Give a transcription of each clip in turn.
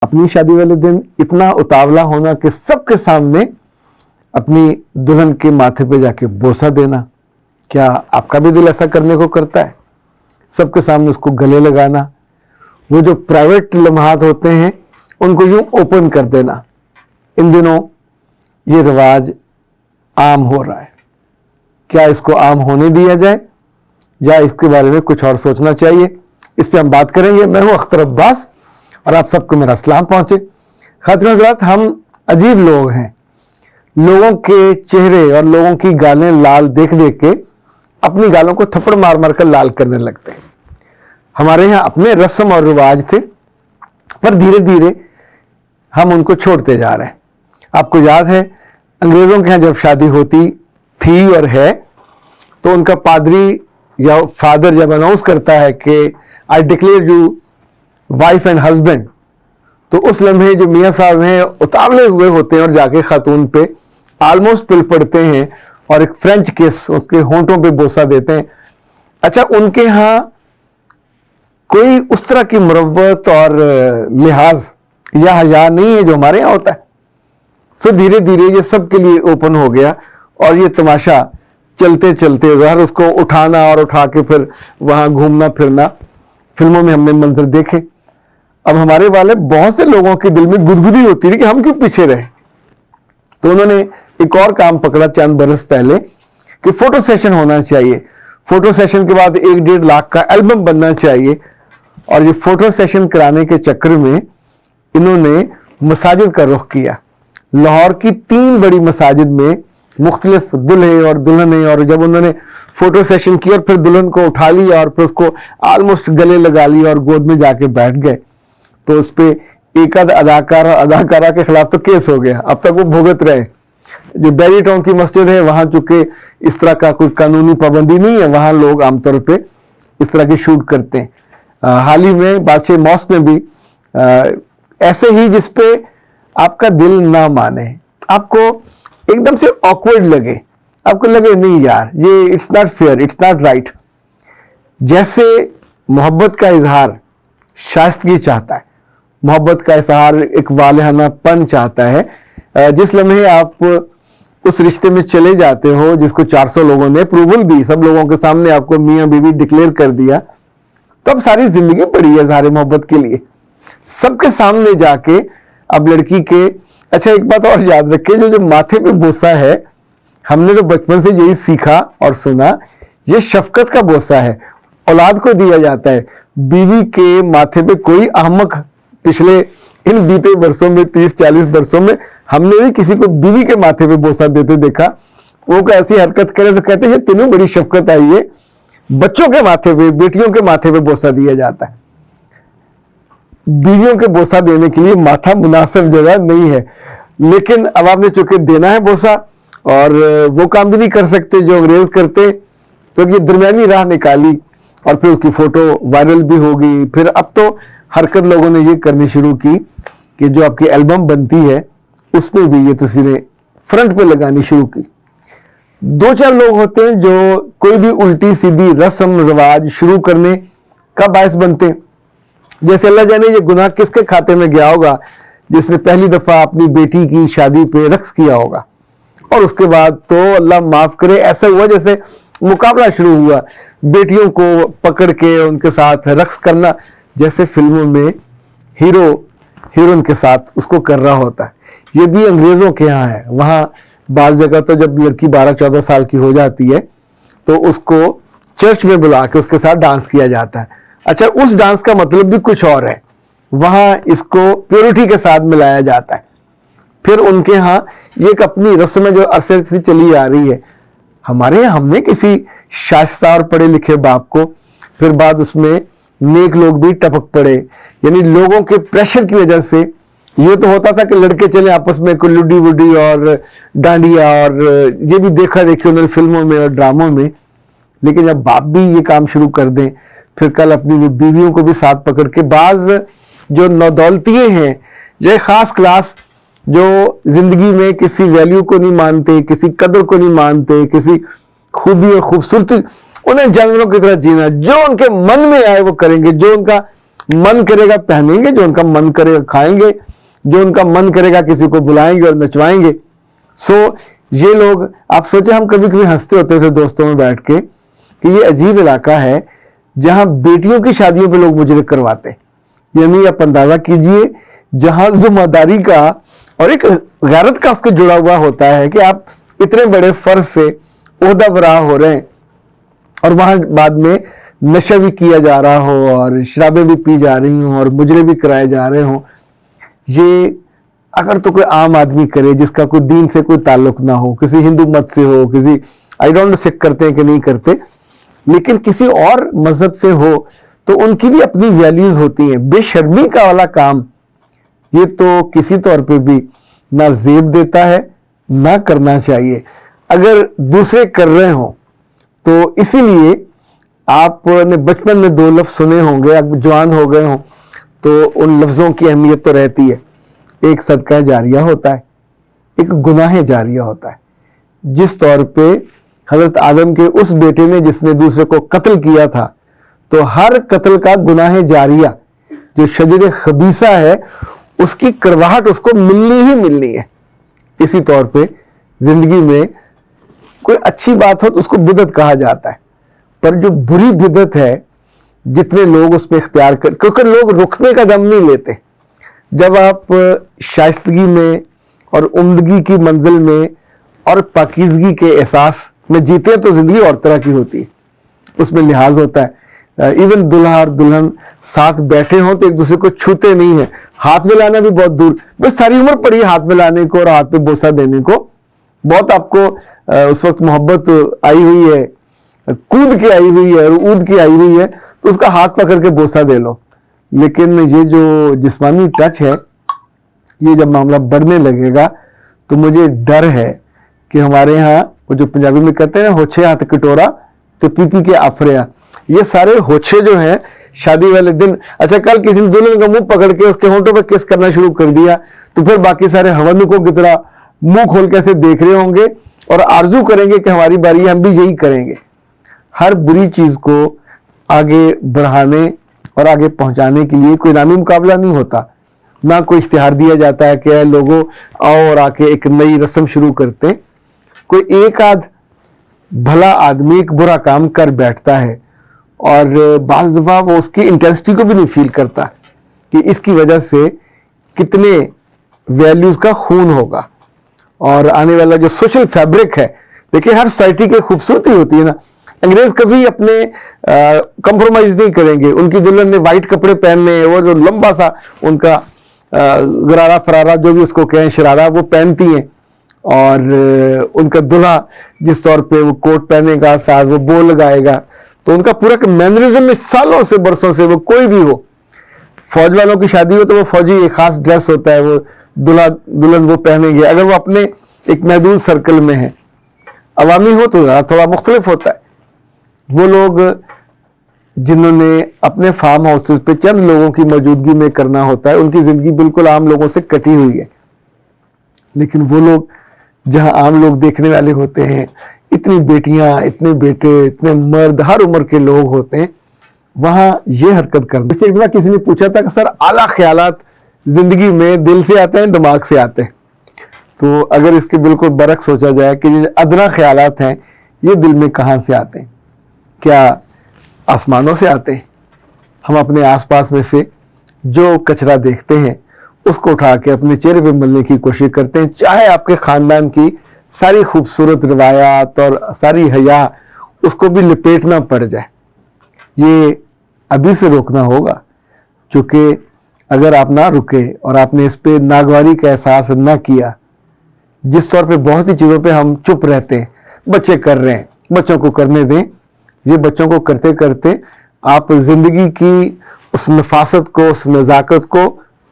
अपनी शादी वाले दिन इतना उतावला होना कि सबके सामने अपनी दुल्हन के माथे पे जाके बोसा देना, क्या आपका भी दिल ऐसा करने को करता है? सबके सामने उसको गले लगाना, वो जो प्राइवेट लम्हात होते हैं उनको यूं ओपन कर देना, इन दिनों ये रिवाज आम हो रहा है। क्या इसको आम होने दिया जाए या इसके बारे में कुछ और सोचना चाहिए? इस पे हम बात करेंगे। मैं हूं अख्तर अब्बास और आप सबको मेरा सलाम पहुंचे। खातिन हज़रात, हम अजीब लोग हैं। लोगों के चेहरे और लोगों की गालें लाल देख देख के अपनी गालों को थप्पड़ मार मार कर लाल करने लगते हैं। हमारे यहाँ अपने रस्म और रिवाज थे, पर धीरे धीरे हम उनको छोड़ते जा रहे हैं। आपको याद है, अंग्रेज़ों के यहाँ जब शादी होती थी और है तो उनका पादरी या फादर जब अनाउंस करता है कि I declare you wife and husband, तो उस लम्हे जो मियाँ साहब हैं उतावले हुए होते हैं और जाके खातून पे ऑलमोस्ट पिल पड़ते हैं और एक फ्रेंच किस उसके होंठों पे बोसा देते हैं। अच्छा, उनके यहाँ कोई उस तरह की मुरव्वत और लिहाज या हया नहीं है जो हमारे यहाँ होता है। सो धीरे धीरे ये सबके लिए ओपन हो गया और ये तमाशा चलते चलते घर उसको उठाना और उठा के फिर वहाँ घूमना फिरना, फिल्मों में हमने मंजर देखे। अब हमारे वाले बहुत से लोगों के दिल में गुदगुदी होती थी कि हम क्यों पीछे रहे, तो उन्होंने एक और काम पकड़ा चंद बरस पहले कि फोटो सेशन होना चाहिए। फोटो सेशन के बाद 1-1.5 लाख का एल्बम बनना चाहिए। और ये फोटो सेशन कराने के चक्कर में इन्होंने मसाजिद का रुख किया। लाहौर की 3 बड़ी मसाजिद में मुख्तलिफ दुल्हे और दुल्हने, और जब उन्होंने फोटो सेशन किया और फिर दुल्हन को उठा लिया और फिर उसको ऑलमोस्ट गले लगा लिया और गोद में जाके बैठ गए, तो उस पर एक अदाकारा के खिलाफ तो केस हो गया। अब तक वो भुगत रहे। जो बैरी टाउन की मस्जिद है वहां चूंकि इस तरह का कोई कानूनी पाबंदी नहीं है, वहां लोग आमतौर पे इस तरह की शूट करते हैं। हाल ही में बादशाह मॉस्क में भी ऐसे ही, जिसपे आपका दिल ना माने, आपको एकदम से ऑकवर्ड लगे, आपको लगे नहीं यार ये it's not fair, it's not right. जैसे मोहब्बत का इजहार शाइस्तगी चाहता है, मोहब्बत का इजहार एक वालहानापन चाहता है, जिस लम्हे आप उस रिश्ते में चले जाते हो जिसको 400 लोगों ने अप्रूवल दी, सब लोगों के सामने आपको मियाँ बीवी डिक्लेयर कर दिया, तो अब सारी जिंदगी पड़ी है इजहार मोहब्बत के लिए सबके सामने जाके। अब लड़की के, अच्छा एक बात और याद रखें, जो माथे पे बोसा है, हमने तो बचपन से यही सीखा और सुना, ये शफकत का बोसा है, औलाद को दिया जाता है। बीवी के माथे पे कोई अहमक पिछले इन बीते वर्षों में 30-40 वर्षों में हमने भी किसी को बीवी के माथे पे बोसा देते देखा। वो को ऐसी हरकत करे तो कहते हैं तेनों बड़ी शफकत आई है। बच्चों के माथे पे, बेटियों के माथे पे बोसा दिया जाता है। बीवियों के बोसा देने के लिए माथा मुनासिब जगह नहीं है, लेकिन अब आपने चूंकि देना है बोसा और वो काम भी नहीं कर सकते जो अंग्रेज करते, तो ये दरमियानी राह निकाली और फिर उसकी फोटो वायरल भी होगी। फिर अब तो हरकत लोगों ने ये करनी शुरू की कि जो आपकी एल्बम बनती है उसमें भी ये तस्वीरें फ्रंट पे लगानी शुरू की। 2-4 लोग होते हैं जो कोई भी उल्टी सीधी रस्म रिवाज शुरू करने का बायस बनते हैं। जैसे अल्लाह जाने ये गुनाह किसके खाते में गया होगा जिसने पहली दफा अपनी बेटी की शादी पे रक्स किया होगा, और उसके बाद तो अल्लाह माफ करे ऐसा हुआ जैसे मुकाबला शुरू हुआ, बेटियों को पकड़ के उनके साथ रक्स करना, जैसे फिल्मों में हीरो हीरोइन के साथ उसको कर रहा होता है। ये भी अंग्रेजों के यहाँ है। वहाँ बाज़ जगह तो जब लड़की 12-14 साल की हो जाती है तो उसको चर्च में बुला के उसके साथ डांस किया जाता है। अच्छा, उस डांस का मतलब भी कुछ और है, वहाँ इसको प्योरिटी के साथ मिलाया जाता है। फिर उनके यहाँ ये एक अपनी रस्म जो अरसे से चली आ रही है। हमारे यहाँ हमने किसी शाइस्ता और पढ़े लिखे बाप को, फिर बाद उसमें नेक लोग भी टपक पड़े, यानी लोगों के प्रेशर की वजह से ये तो होता था कि लड़के चले आपस में कोई लुडी वुडी और डांडिया, और ये भी देखा देखी उन्होंने फिल्मों में और ड्रामों में। लेकिन जब बाप भी ये काम शुरू कर दें, फिर कल अपनी बीवियों को भी साथ पकड़ के, बाज जो नौदौलतिये हैं, ये खास क्लास जो जिंदगी में किसी वैल्यू को नहीं मानते, किसी कदर को नहीं मानते, किसी खूबी और खूबसूरती, उन्हें जानवरों की तरह जीना, जो उनके मन में आए वो करेंगे, जो उनका मन करेगा पहनेंगे, जो उनका मन करेगा खाएंगे, जो उनका मन करेगा किसी को बुलाएंगे और नचवाएंगे। सो ये लोग, आप सोचे हम कभी कभी हंसते होते थे दोस्तों में बैठ के कि ये अजीब इलाका है जहां बेटियों की शादियों पे लोग मुजरिक करवाते, यानी आप अंदाजा कीजिए जहां जिम्मेदारी का और एक गैरत का उसके जुड़ा हुआ होता है कि आप इतने बड़े फर्ज से ओहदा बरा हो रहे हैं और वहां बाद में नशा भी किया जा रहा हो और शराबें भी पी जा रही हों और मुजरे भी कराए जा रहे हों। ये अगर तो कोई आम आदमी करे जिसका कोई दीन से कोई ताल्लुक ना हो, किसी हिंदू मत से हो, किसी आई डोंट नो सिख करते हैं कि नहीं करते, लेकिन किसी और मजहब से हो, तो उनकी भी अपनी वैल्यूज होती हैं। बेशर्मी का वाला काम ये तो किसी तौर पे भी ना जेब देता है, ना करना चाहिए। अगर दूसरे कर रहे हो तो इसीलिए आपने बचपन में 2 लफ्ज सुने होंगे, अब जवान हो गए हो तो उन लफ्जों की अहमियत तो रहती है। एक सदका जारिया होता है, एक गुनाह जारिया होता है। जिस तौर पे हजरत आदम के उस बेटे ने जिसने दूसरे को कत्ल किया था, तो हर कत्ल का गुनाह जारिया जो शजर खबीसा है उसकी करवाहट उसको मिलनी ही मिलनी है। इसी तौर पे जिंदगी में कोई अच्छी बात हो तो उसको बिदअत कहा जाता है, पर जो बुरी बिदअत है जितने लोग उस पर इख्तियार कर, क्योंकि लोग रुकने का दम नहीं लेते। जब आप शाइस्तगी में और उम्दगी की मंजिल में और पाकीज़गी के एहसास में जीते हैं तो जिंदगी और तरह की होती है, उसमें लिहाज होता है। इवन दुल्हा और दुल्हन साथ बैठे हों तो एक दूसरे को छूते नहीं है, हाथ मिलाना भी बहुत दूर, बस सारी उम्र पड़ी हाथ मिलाने को और हाथ पे बोसा देने को। बहुत आपको उस वक्त मोहब्बत आई हुई है, कूद के आई हुई है और ऊद के आई हुई है, तो उसका हाथ पकड़ के बोसा दे लो। लेकिन ये जो जिस्मानी टच है, ये जब मामला बढ़ने लगेगा तो मुझे डर है कि हमारे यहाँ वो जो पंजाबी में कहते हैं होछे हाथ कटोरा तो पी के आफरिया, ये सारे होछे जो हैं शादी वाले दिन, अच्छा कल किसी ने दुल्हन का मुंह पकड़ के उसके होंठों पर किस करना शुरू कर दिया तो फिर बाकी सारे हवनुकों की तरह मुंह खोल के ऐसे देख रहे होंगे और आरजू करेंगे कि हमारी बारी, हम भी यही करेंगे। हर बुरी चीज को आगे बढ़ाने और आगे पहुंचाने के लिए कोई इनामी मुकाबला नहीं होता, ना कोई इश्तिहार दिया जाता है कि लोगों आओ और आके एक नई रस्म शुरू करते हैं। कोई एक आध भला आदमी एक बुरा काम कर बैठता है और बाज़ दफ़ा वो उसकी इंटेंसिटी को भी नहीं फील करता कि इसकी वजह से कितने वैल्यूज का खून होगा और आने वाला जो सोशल फैब्रिक है। देखिए हर सोसाइटी की खूबसूरती होती है ना, अंग्रेज कभी अपने कंप्रोमाइज नहीं करेंगे। उनकी दुल्हन ने वाइट कपड़े पहनने, वो जो लंबा सा उनका गरारा फरारा जो भी उसको कहें शरारा वो पहनती हैं, और उनका दूल्हा जिस तौर पे वो कोट पहनेगा, साथ वो बो लगाएगा, तो उनका पूरा मैनरिज्म में सालों से बरसों से वो कोई भी हो, फौज वालों की शादी हो तो वो फौजी एक खास ड्रेस होता है, वो दूल्हा दुल्हन वो पहनेंगे। अगर वो अपने एक महदूद सर्कल में है, अवामी हो तो थोड़ा मुख्तलिफ होता है। वो लोग जिन्होंने अपने फार्म हाउसेस पे चंद लोगों की मौजूदगी में करना होता है, उनकी जिंदगी बिल्कुल आम लोगों से कटी हुई है। लेकिन वो लोग जहां आम लोग देखने वाले होते हैं, इतनी बेटियां, इतने बेटे, इतने मर्द, हर उम्र के लोग होते हैं, वहां ये हरकत करना। एक बार किसी ने पूछा था कि सर आला ख्यालात जिंदगी में दिल से आते हैं दिमाग से आते हैं? तो अगर इसके बिल्कुल बरक्स सोचा जाए कि ये अदना ख्यालात हैं, ये दिल में कहाँ से आते हैं? क्या आसमानों से आते हैं? हम अपने आसपास में से जो कचरा देखते हैं उसको उठा के अपने चेहरे पे मलने की कोशिश करते हैं, चाहे आपके खानदान की सारी खूबसूरत रिवायात और सारी हया उसको भी लपेटना पड़ जाए। ये अभी से रोकना होगा, क्योंकि अगर आप ना रुके और आपने इस पे नागवारी का एहसास ना किया, जिस तौर पे बहुत सी चीज़ों पे हम चुप रहते हैं, बच्चे कर रहे हैं, बच्चों को करने दें, ये बच्चों को करते करते आप जिंदगी की उस नफासत को, उस नज़ाकत को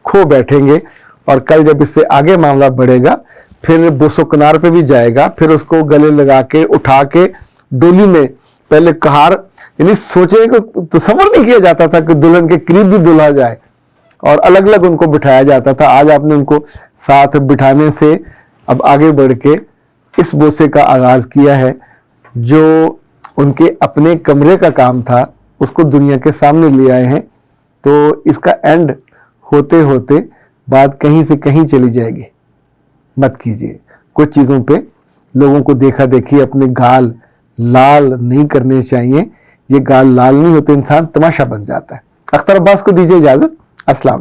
खो बैठेंगे, और कल जब इससे आगे मामला बढ़ेगा फिर बोसो किनार पे भी जाएगा, फिर उसको गले लगा के उठा के डोली में पहले कहार, यानी सोचे को तसव्वुर नहीं किया जाता था कि दुल्हन के करीब भी दुल्हा जाए, और अलग अलग उनको बिठाया जाता था। आज आपने उनको साथ बिठाने से अब आगे बढ़ के इस बोसे का आगाज किया है, जो उनके अपने कमरे का काम था उसको दुनिया के सामने ले आए हैं। تو اس کا اینڈ ہوتے ہوتے بات کہیں سے کہیں چلی جائے گی. مت کیجیے. کچھ چیزوں پہ لوگوں کو دیکھا دیکھی اپنے گال لال نہیں کرنے چاہیے. یہ گال لال نہیں ہوتے، انسان تماشا بن جاتا ہے. اختر عباس کو دیجیے اجازت. السلام.